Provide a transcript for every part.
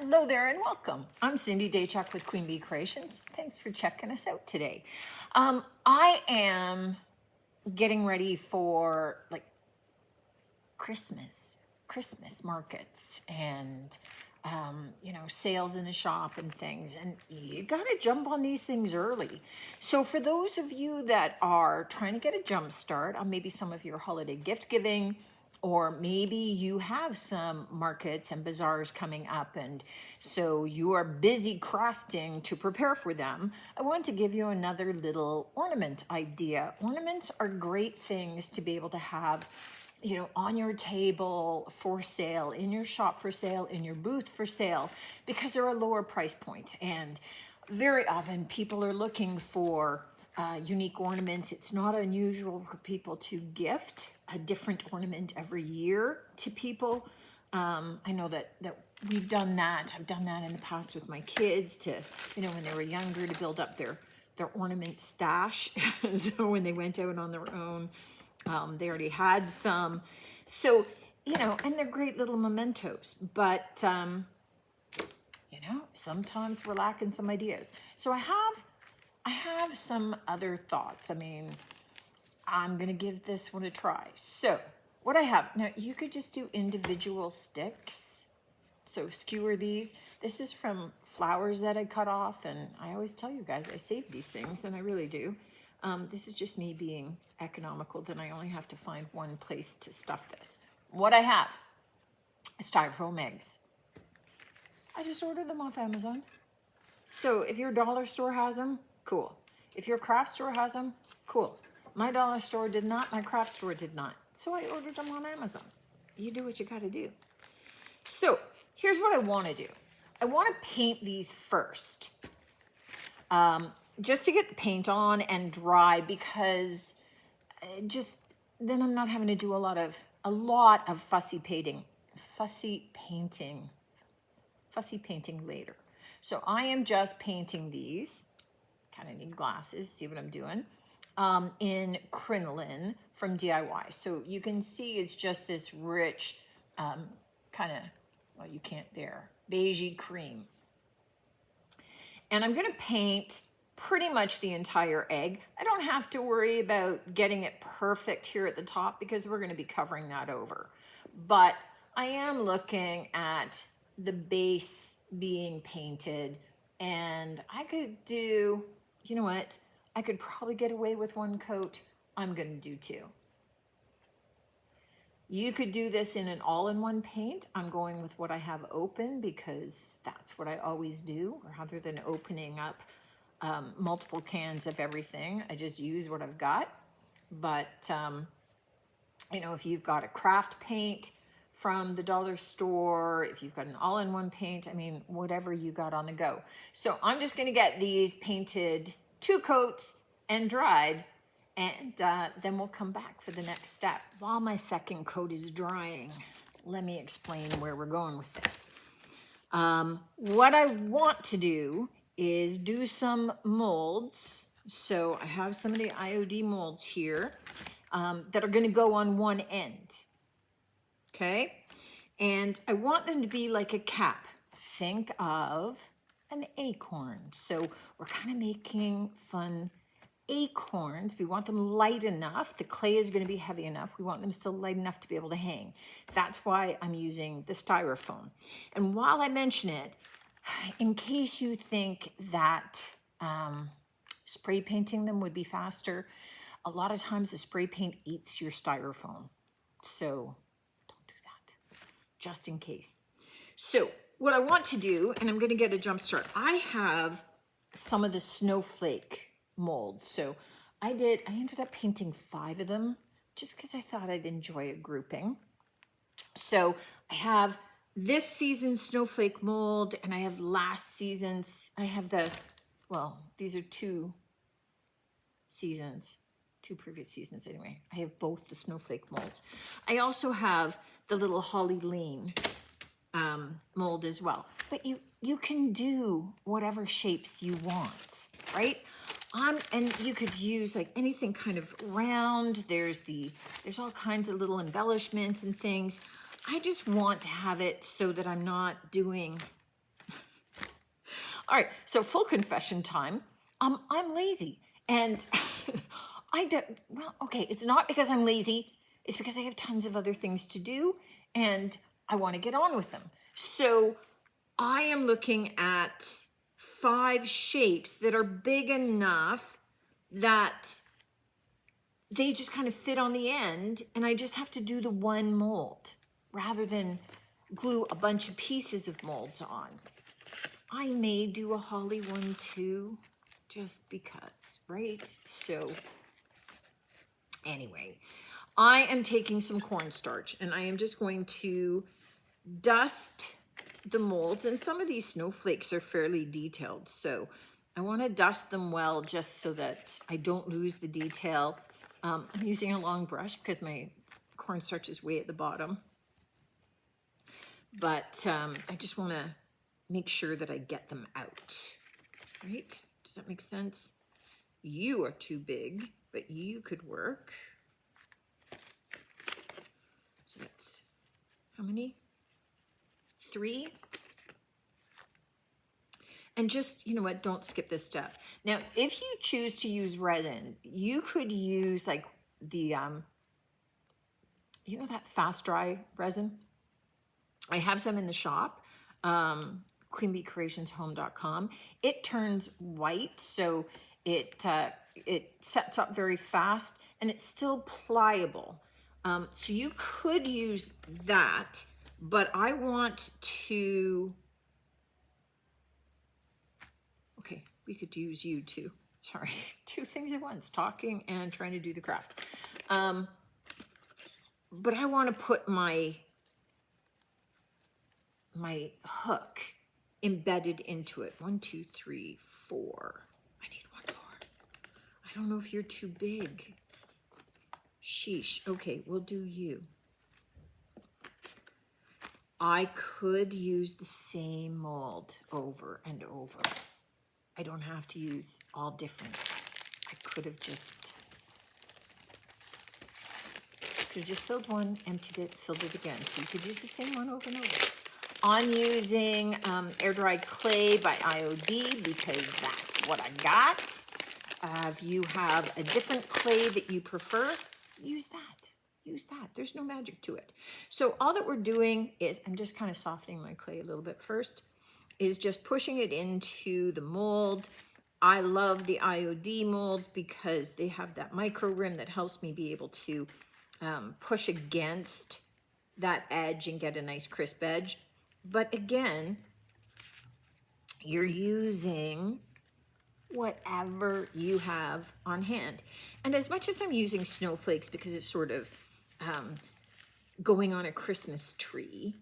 Hello there and welcome. I'm Cindy Daychuk with Queen Bee Creations. Thanks for checking us out today. I am getting ready for like Christmas markets and sales in the shop and things, and you gotta jump on these things early. So for those of you that are trying to get a jump start on maybe some of your holiday gift giving, or maybe you have some markets and bazaars coming up and so you are busy crafting to prepare for them, I want to give you another little ornament idea. Ornaments are great things to be able to have, on your table for sale, in your shop for sale, in your booth for sale, because they're a lower price point. And very often people are looking for unique ornaments. It's not unusual for people to gift a different ornament every year to people. I know that we've done that. I've done that in the past with my kids to, when they were younger, to build up their ornament stash. So when they went out on their own, they already had some. So, and they're great little mementos, but, sometimes we're lacking some ideas. So I have some other thoughts. I mean, I'm going to give this one a try. So what I have, now you could just do individual sticks. So skewer these. This is from flowers that I cut off, and I always tell you guys I save these things, and I really do. This is just me being economical, then I only have to find one place to stuff this. What I have is styrofoam eggs. I just ordered them off Amazon. So if your dollar store has them, cool. If your craft store has them, cool. My dollar store did not, my craft store did not. So I ordered them on Amazon. You do what you gotta do. So here's what I wanna do. I wanna paint these first. Just to get the paint on and dry, because then I'm not having to do a lot of fussy painting later. So I am just painting these, kind of need glasses, see what I'm doing, in crinoline from DIY. So you can see it's just this rich kind of, well, you can't there, beigey cream. And I'm gonna paint pretty much the entire egg. I don't have to worry about getting it perfect here at the top because we're gonna be covering that over. But I am looking at the base being painted, and I could do, you know what? I could probably get away with one coat. I'm gonna do two. You could do this in an all-in-one paint. I'm going with what I have open because that's what I always do, rather than opening up multiple cans of everything. I just use what I've got. But, if you've got a craft paint from the dollar store, if you've got an all-in-one paint, I mean, whatever you got on the go. So I'm just gonna get these painted 2 coats and dried, and then we'll come back for the next step. While my second coat is drying, let me explain where we're going with this. What I want to do is do some molds. So I have some of the IOD molds here that are going to go on one end. Okay. And I want them to be like a cap. Think of an acorn. So we're kind of making fun acorns. We want them light enough. The clay is going to be heavy enough. We want them still light enough to be able to hang. That's why I'm using the styrofoam. And while I mention it, in case you think that spray painting them would be faster, a lot of times the spray paint eats your styrofoam. So don't do that, just in case. So what I want to do, and I'm going to get a jump start, I have some of the snowflake molds. So I ended up painting 5 of them just because I thought I'd enjoy a grouping. So I have this season's snowflake mold, and I have last season's. I have these are 2 seasons, 2 previous seasons anyway. I have both the snowflake molds. I also have the little Holly Lane mold as well. But you can do whatever shapes you want, right? And you could use like anything kind of round. There's all kinds of little embellishments and things. I just want to have it so that I'm not doing All right, so full confession time. I'm lazy, and I don't. Well, okay, it's not because I'm lazy. It's because I have tons of other things to do, and I want to get on with them. So I am looking at 5 shapes that are big enough that they just kind of fit on the end, and I just have to do the one mold rather than glue a bunch of pieces of molds on. I may do a holly one too, just because, right? So anyway, I am taking some cornstarch and I am just going to dust the molds, and some of these snowflakes are fairly detailed, so I want to dust them well just so that I don't lose the detail. I'm using a long brush because my cornstarch is way at the bottom, but I just want to make sure that I get them out, right? Does that make sense? You are too big, but you could work. So that's how many? 3. And just, you know what, don't skip this step. Now, if you choose to use resin, you could use like the, you know, that fast dry resin? I have some in the shop, queenbeecreationshome.com. It turns white, so it sets up very fast, and it's still pliable. So you could use that, but I want to, okay, we could use you too. Sorry, 2 things at once, talking and trying to do the craft. But I want to put my hook embedded into it. 1, 2, 3, 4. I need 1 more. I don't know if you're too big. Sheesh. Okay, we'll do you. I could use the same mold over and over. I don't have to use all different. I could have just filled one, emptied it, filled it again. So you could use the same one over and over. I'm using air dried clay by IOD because that's what I got. If you have a different clay that you prefer, use that. Use that. There's no magic to it. So all that we're doing is, I'm just kind of softening my clay a little bit first, is just pushing it into the mold. I love the IOD mold because they have that micro rim that helps me be able to push against that edge and get a nice crisp edge. But again, you're using whatever you have on hand. And as much as I'm using snowflakes because it's sort of going on a Christmas tree,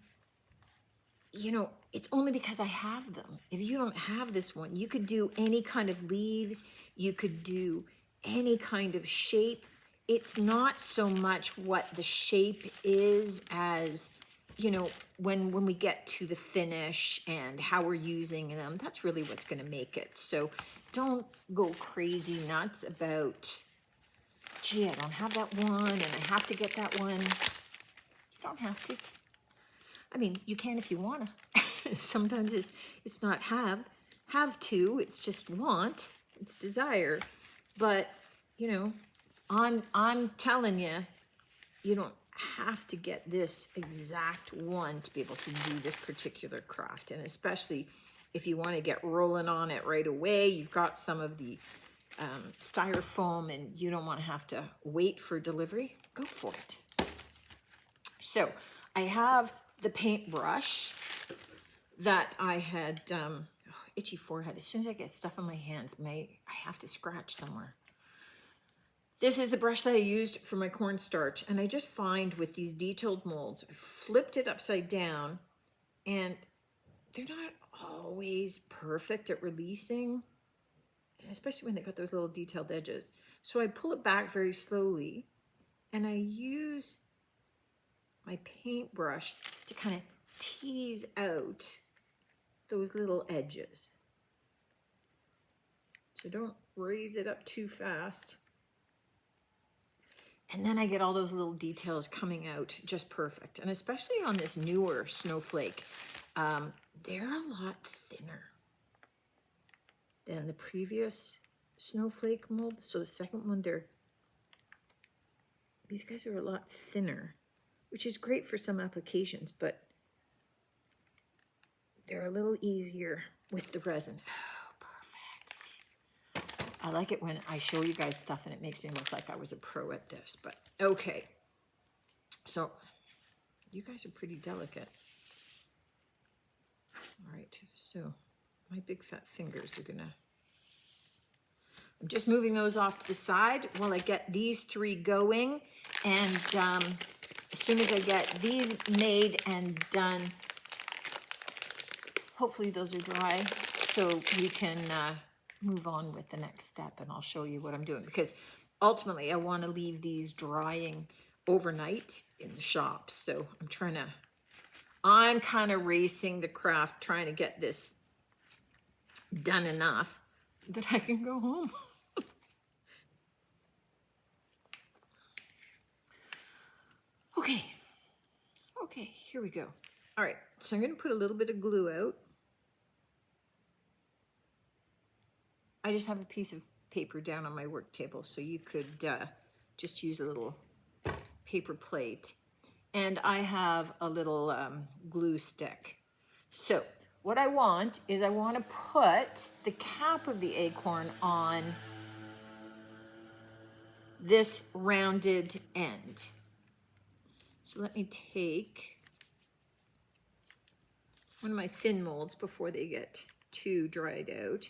you know, it's only because I have them. If you don't have this one, you could do any kind of leaves, you could do any kind of shape. It's not so much what the shape is as, you know, when we get to the finish and how we're using them, that's really what's going to make it. So don't go crazy nuts about, gee, I don't have that one and I have to get that one. You don't have to. I mean, you can if you want to. Sometimes it's not have to, it's just want, it's desire. But, you know, I'm telling you, you don't have to get this exact one to be able to do this particular craft. And especially if you want to get rolling on it right away, you've got some of the styrofoam and you don't want to have to wait for delivery, go for it. So I have the paintbrush that I had, itchy forehead. As soon as I get stuff on my hands, I have to scratch somewhere. This is the brush that I used for my cornstarch, and I just find with these detailed molds, I flipped it upside down, and they're not always perfect at releasing, especially when they got those little detailed edges. So I pull it back very slowly, and I use my paintbrush to kind of tease out those little edges. So don't raise it up too fast. And then I get all those little details coming out just perfect. And especially on this newer snowflake, they're a lot thinner. than the previous snowflake mold. So the second one, these guys are a lot thinner, which is great for some applications, but they're a little easier with the resin. Oh, perfect. I like it when I show you guys stuff and it makes me look like I was a pro at this, but okay. So you guys are pretty delicate. All right, so my big fat fingers are gonna, I'm just moving those off to the side while I get these three going. And as soon as I get these made and done, hopefully those are dry so we can move on with the next step, and I'll show you what I'm doing, because ultimately I want to leave these drying overnight in the shop. So I'm kind of racing the craft, trying to get this done enough that I can go home. Okay, here we go. All right, so I'm going to put a little bit of glue out. I just have a piece of paper down on my work table, so you could just use a little paper plate. And I have a little glue stick. So what I want is I want to put the cap of the acorn on this rounded end. So let me take one of my thin molds before they get too dried out.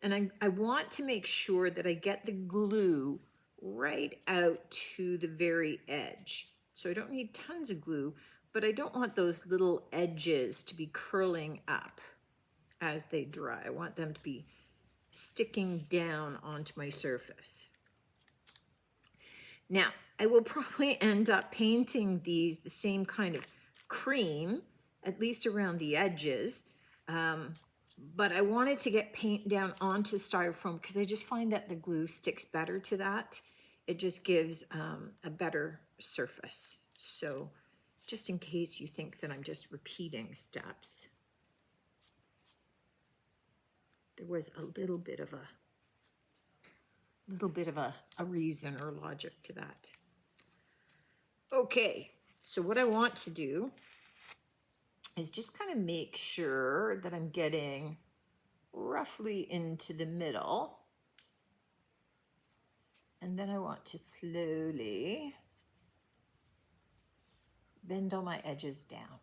And I want to make sure that I get the glue right out to the very edge. So I don't need tons of glue, but I don't want those little edges to be curling up as they dry. I want them to be sticking down onto my surface. Now, I will probably end up painting these the same kind of cream, at least around the edges. But I wanted to get paint down onto styrofoam because I just find that the glue sticks better to that. It just gives a better surface. So just in case you think that I'm just repeating steps, there was a little bit of a reason or logic to that. Okay, so what I want to do is just kind of make sure that I'm getting roughly into the middle. And then I want to slowly bend all my edges down.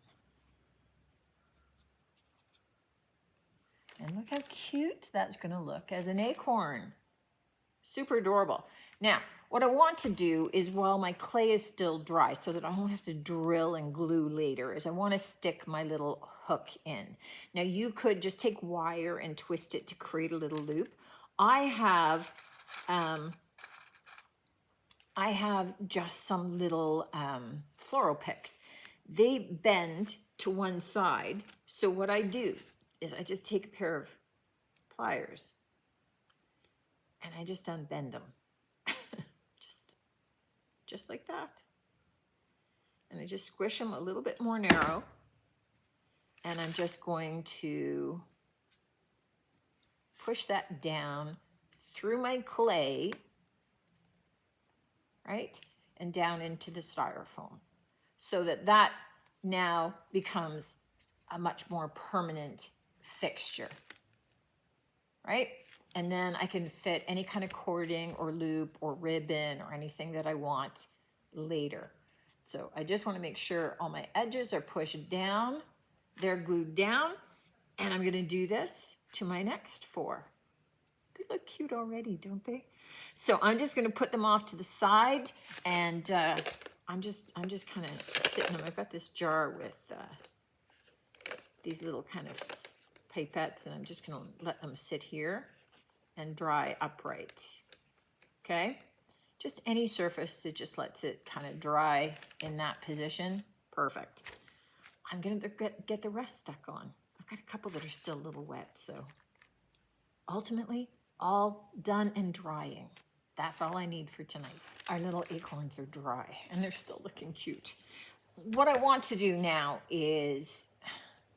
And look how cute that's gonna look as an acorn. Super adorable. Now, what I want to do is, while my clay is still dry so that I won't have to drill and glue later, is I want to stick my little hook in. Now, you could just take wire and twist it to create a little loop. I have just some little floral picks. They bend to one side. So what I do is I just take a pair of pliers and I just unbend them. just like that. And I just squish them a little bit more narrow. And I'm just going to push that down through my clay, right? And down into the styrofoam, so that that now becomes a much more permanent fixture, right? And then I can fit any kind of cording or loop or ribbon or anything that I want later. So I just want to make sure all my edges are pushed down, they're glued down, and I'm going to do this to my next four. They look cute already, don't they? So I'm just going to put them off to the side, and I'm just kind of sitting them. I've got this jar with these little kind of pipettes, and I'm just going to let them sit here and dry upright. Okay? Just any surface that just lets it kind of dry in that position. Perfect. I'm going to get the rest stuck on. I've got a couple that are still a little wet, so ultimately, all done and drying. That's all I need for tonight. Our little acorns are dry, and they're still looking cute. What I want to do now is,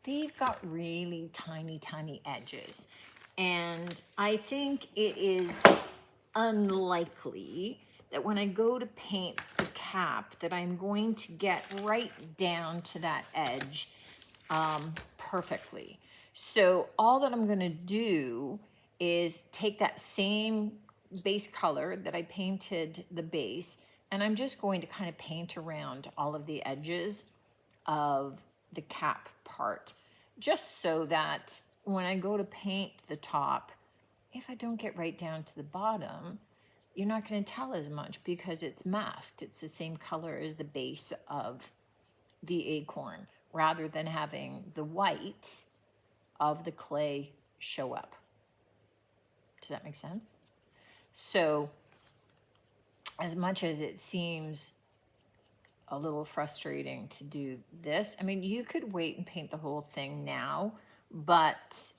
they've got really tiny, tiny edges. And I think it is unlikely that when I go to paint the cap that I'm going to get right down to that edge perfectly. So all that I'm gonna do is take that same base color that I painted the base, and I'm just going to kind of paint around all of the edges of the cap part, just so that when I go to paint the top, if I don't get right down to the bottom, you're not going to tell as much because it's masked. It's the same color as the base of the acorn, rather than having the white of the clay show up. Does that make sense? So as much as it seems a little frustrating to do this, I mean, you could wait and paint the whole thing now, but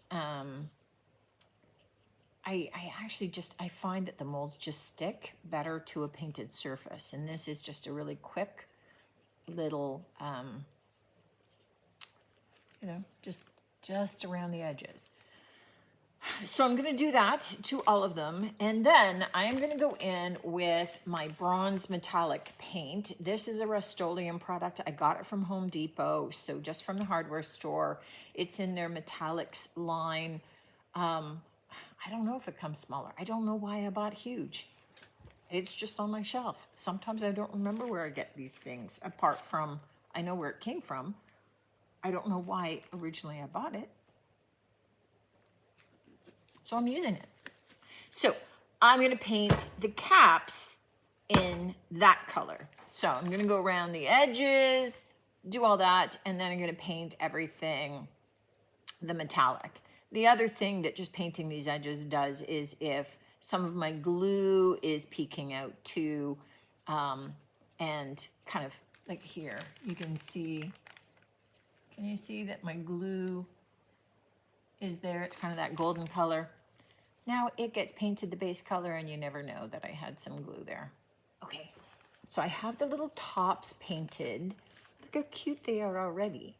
I actually just, I find that the molds just stick better to a painted surface. And this is just a really quick little, you know, just around the edges. So I'm going to do that to all of them. And then I am going to go in with my bronze metallic paint. This is a Rust-Oleum product. I got it from Home Depot. So just from the hardware store. It's in their metallics line. I don't know if it comes smaller. I don't know why I bought huge. It's just on my shelf. Sometimes I don't remember where I get these things, apart from I know where it came from. I don't know why originally I bought it. So I'm using it. So I'm going to paint the caps in that color. So I'm going to go around the edges, do all that, and then I'm going to paint everything the metallic. The other thing that just painting these edges does is if some of my glue is peeking out too, and kind of like here, you can see, can you see that my glue is there? It's kind of that golden color. Now it gets painted the base color and you never know that I had some glue there. Okay, so I have the little tops painted. Look how cute they are already.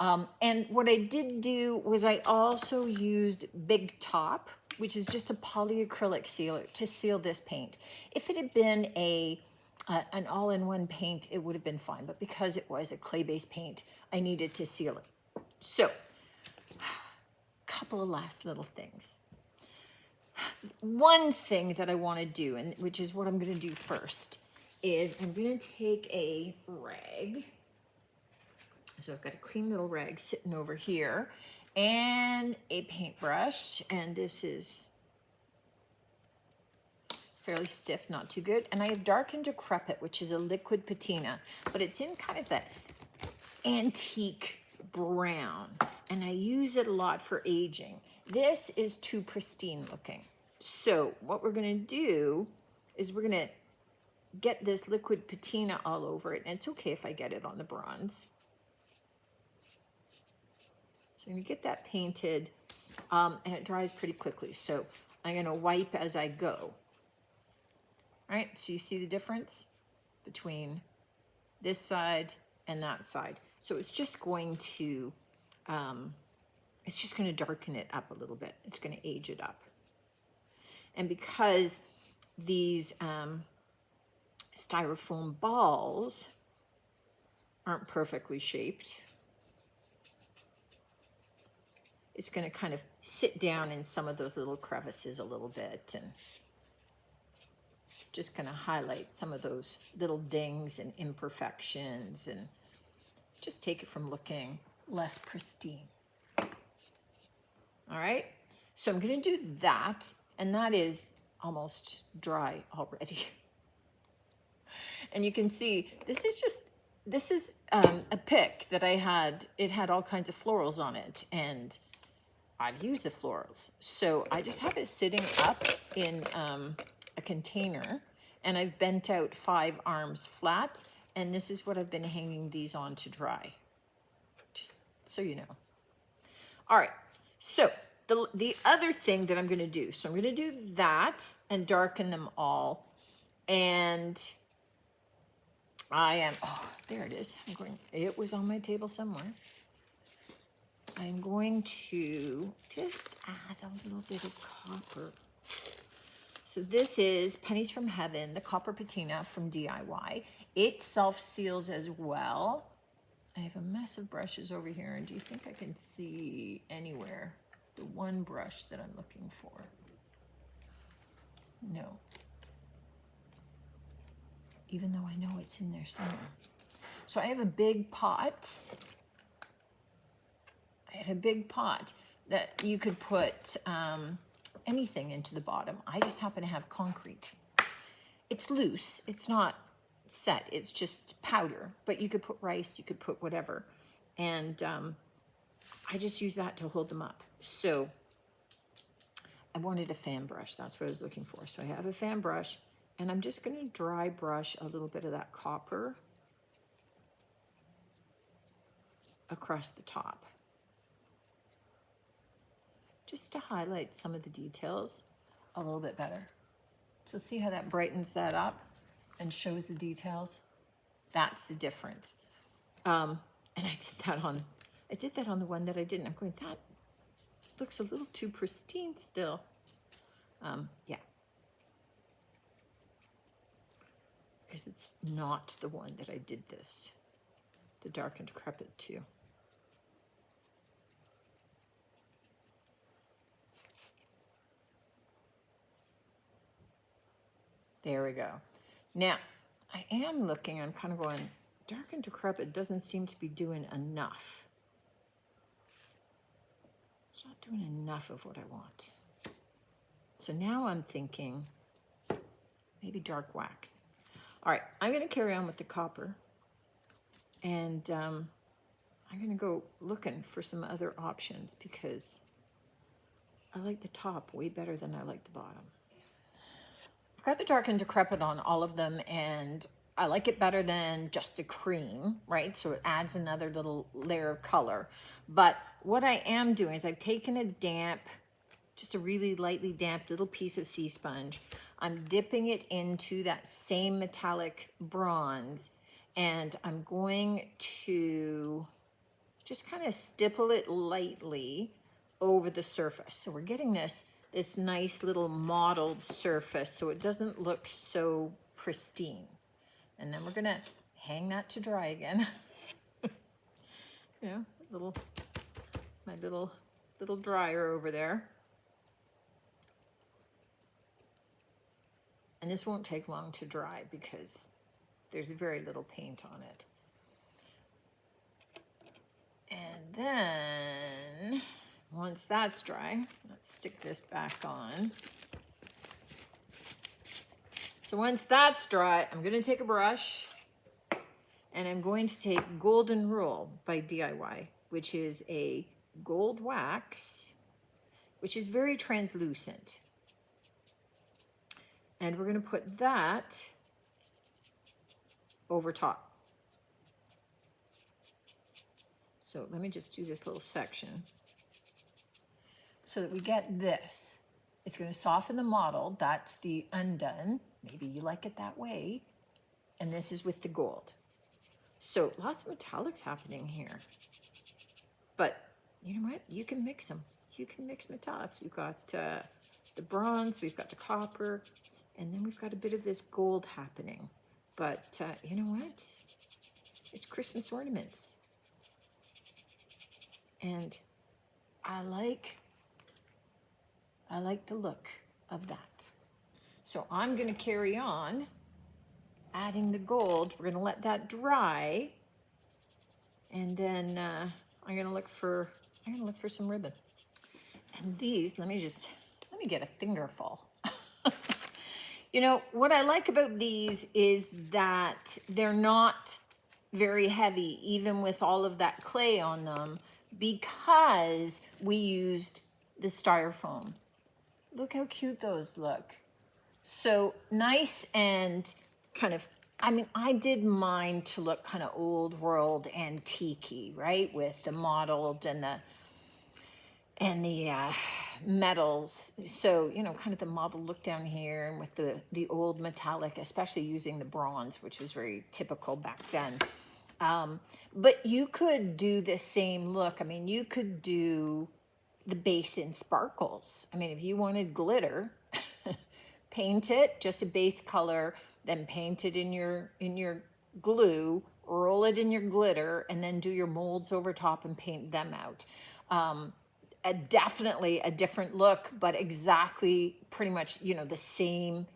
And what I did do was I also used Big Top, which is just a polyacrylic sealer to seal this paint. If it had been an all-in-one paint, it would have been fine. But because it was a clay-based paint, I needed to seal it. So, a couple of last little things. One thing that I want to do, and which is what I'm going to do first, is I'm going to take a rag. So I've got a clean little rag sitting over here and a paintbrush, and this is fairly stiff, not too good. And I have Dark and Decrepit, which is a liquid patina, but it's in kind of that antique brown, and I use it a lot for aging. This is too pristine looking. So what we're going to do is we're going to get this liquid patina all over it, and it's okay if I get it on the bronze. So I'm going to get that painted, and it dries pretty quickly. So I'm going to wipe as I go. All right, so you see the difference between this side and that side. So it's just going to darken it up a little bit. It's going to age it up. And because these styrofoam balls aren't perfectly shaped, it's going to kind of sit down in some of those little crevices a little bit, and just going to highlight some of those little dings and imperfections and just take it from looking less pristine. All right, so I'm going to do that, and that is almost dry already. And you can see this is a pick that I had. It had all kinds of florals on it, and I've used the florals. So I just have it sitting up in a container, and I've bent out 5 arms flat, and this is what I've been hanging these on to dry, just so you know. All right, so the other thing that I'm going to do, so I'm going to do that and darken them all, and I am, oh, there it is. It was on my table somewhere. I'm going to just add a little bit of copper. So this is Pennies from Heaven, the copper patina from DIY. It self-seals as well. I have a mess of brushes over here, and do you think I can see anywhere the one brush that I'm looking for? No. Even though I know it's in there somewhere. So I have a big pot. That you could put anything into the bottom. I just happen to have concrete. It's loose, it's not set, it's just powder, but you could put rice, you could put whatever. And I just use that to hold them up. So I wanted a fan brush, that's what I was looking for. So I have a fan brush, and I'm just gonna dry brush a little bit of that copper across the top, just to highlight some of the details a little bit better. So see how that brightens that up and shows the details? That's the difference. And I did that on the one that I didn't. I'm going, that looks a little too pristine still. Yeah. Because it's not the one that I did this, the dark and decrepit too. There we go. Now, I am looking, I'm kind of going, dark and decrepit doesn't seem to be doing enough. It's not doing enough of what I want. So now I'm thinking, maybe dark wax. All right, I'm gonna carry on with the copper, and I'm gonna go looking for some other options because I like the top way better than I like the bottom. I've got the dark and decrepit on all of them, and I like it better than just the cream, right? So it adds another little layer of color. But what I am doing is I've taken a damp, just a really lightly damp little piece of sea sponge. I'm dipping it into that same metallic bronze, and I'm going to just kind of stipple it lightly over the surface. So we're getting this nice little mottled surface so it doesn't look so pristine. And then we're gonna hang that to dry again. You know, my little dryer over there. And this won't take long to dry because there's very little paint on it. And then once that's dry, let's stick this back on. So once that's dry, I'm gonna take a brush and I'm going to take Golden Rule by DIY, which is a gold wax, which is very translucent. And we're gonna put that over top. So let me just do this little section so that we get this. It's gonna soften the mottled, that's the undone. Maybe you like it that way. And this is with the gold. So lots of metallics happening here. But you know what? You can mix them. You can mix metallics. We've got the bronze, we've got the copper, and then we've got a bit of this gold happening. But you know what? It's Christmas ornaments. And I like the look of that. So I'm gonna carry on adding the gold. We're gonna let that dry. And then I'm gonna look for some ribbon. And these, let me get a fingerful. You know, what I like about these is that they're not very heavy, even with all of that clay on them, because we used the styrofoam. Look how cute those look. So nice and kind of, I mean, I did mine to look kind of old world antique-y, right? With the mottled and the metals. So, you know, kind of the mottled look down here, and with the old metallic, especially using the bronze, which was very typical back then. But you could do the same look. I mean, you could do the base in sparkles. I mean, if you wanted glitter, paint it just a base color, then paint it in your glue, roll it in your glitter, and then do your molds over top and paint them out. Definitely a different look, but exactly pretty much, you know, the same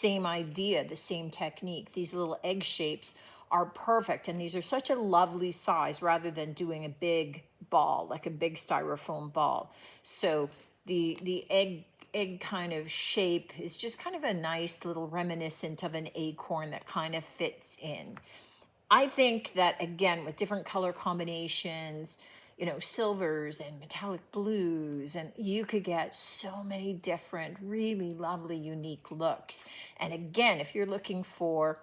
idea, the same technique. These little egg shapes are perfect, and these are such a lovely size rather than doing a big ball, like a big styrofoam ball. So the egg kind of shape is just kind of a nice little reminiscent of an acorn that kind of fits in. I think that, again, with different color combinations, you know, silvers and metallic blues, and you could get so many different, really lovely, unique looks. And again, if you're looking for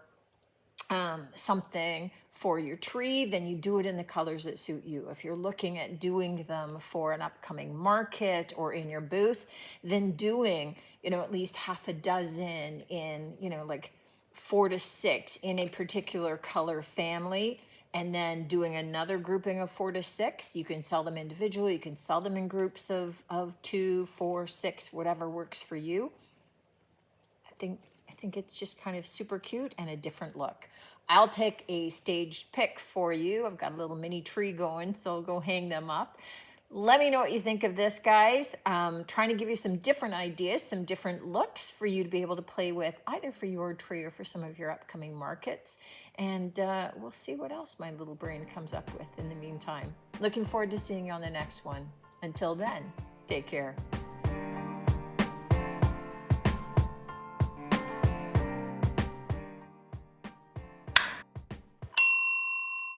something for your tree, then you do it in the colors that suit you. If you're looking at doing them for an upcoming market or in your booth, then doing, you know, at least half a dozen in, you know, like 4 to 6 in a particular color family, and then doing another grouping of 4 to 6. You can sell them individually, you can sell them in groups of 2, 4, 6, whatever works for you. I think it's just kind of super cute and a different look. I'll take a staged pic for you. I've got a little mini tree going, so I'll go hang them up. Let me know what you think of this, guys. Trying to give you some different ideas, some different looks for you to be able to play with, either for your tree or for some of your upcoming markets. And we'll see what else my little brain comes up with in the meantime. Looking forward to seeing you on the next one. Until then, take care.